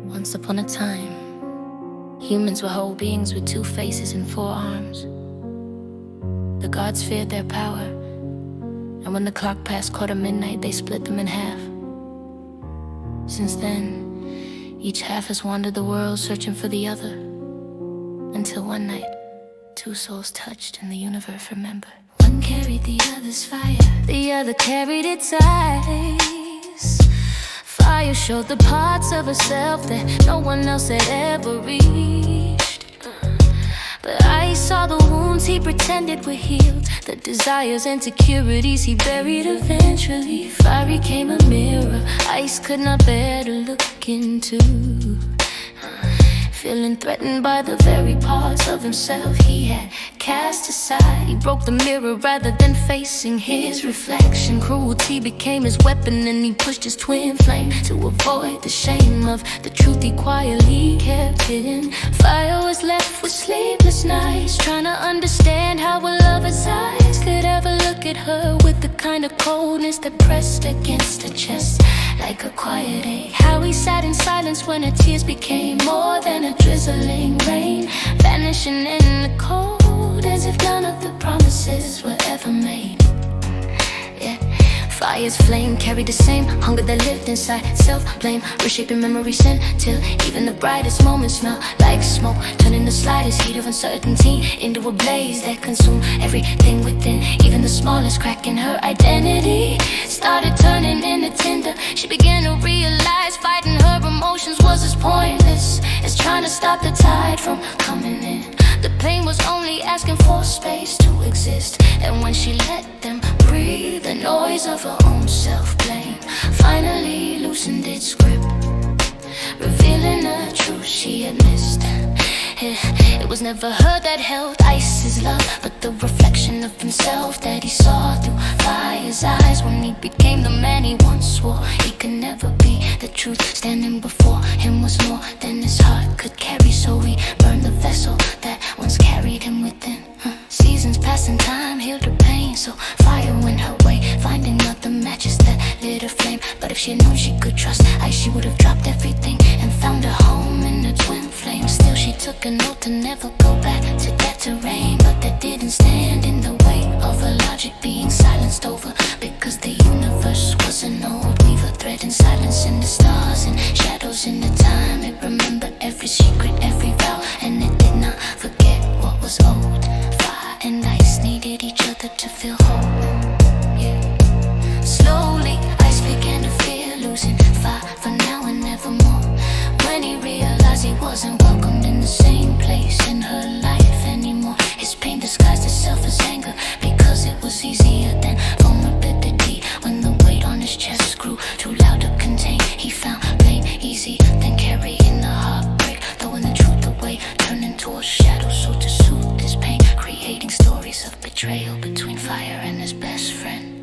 Once upon a time, humans were whole beings with 2 faces and 4 arms. The gods feared their power, and when the clock passed midnight, they split them in half. Since then, each half has wandered the world searching for the other, until one night, 2 souls touched and the universe remembered. One carried the other's fire, the other carried its ice. Fire showed the parts of herself that no one else had ever reached. But I saw the wounds he pretended were healed, the desires and insecurities he buried eventually. Fire became a mirror ice could not bear to look into. Feeling threatened by the very parts of himself he had cast aside, he broke the mirror rather than facing his reflection. Cruelty became his weapon and he pushed his twin flame to avoid the shame of the truth he quietly kept hidden. Fire was left with sleepless nights, trying to understand how a lover's eyes could ever look at her with the kind of coldness that pressed against her chest like a quiet ache. How he sat in silence when her tears became more than a drizzling rain, vanishing in the cold as if none of the promises were ever made. Yeah. Fire's flame carried the same hunger that lived inside. Self-blame, reshaping memories till even the brightest moments smell like smoke, turning the slightest heat of uncertainty into a blaze that consumed everything within. Even the smallest crack in her identity started turning into tinder. She began to realize fighting her emotions was as pointless as trying to stop the tide from coming in. The pain was only asking for space to exist, and when she let them breathe, the noise of her own self-blame finally loosened its grip, revealing the truth she had missed. It was never her that held ice's love, but the reflection of himself that he saw through fire's eyes. When he became the man he once swore he could never be, the truth standing before him was more than his heart could carry. So he burned the vessel that once carried him within. Seasons passed and time healed her pain, so fire went her way, finding other matches that lit her flame. But if she had known she could trust ice, she would have dropped everything and found her home in the twin flame. Still she took an oath to never go back to that terrain, but that didn't stand in the way of her logic being silenced over, because the universe was an old weaver, threading silence in the stars and shadows in the time. It remembered every secret, every vow, and it did not forget what was old. Fire and ice needed each other to feel whole. Yeah. Slowly, ice began to fear losing fire for now and nevermore. When he realized he wasn't welcomed in the same place in her life anymore, his pain disguised itself as anger because it was easier than vulnerability. When the weight on his chest grew too loud to contain, he found blame easy than carrying the heartbreak, throwing the truth away, turning towards shadows so to soothe his pain, creating stories of betrayal between fire and his best friend.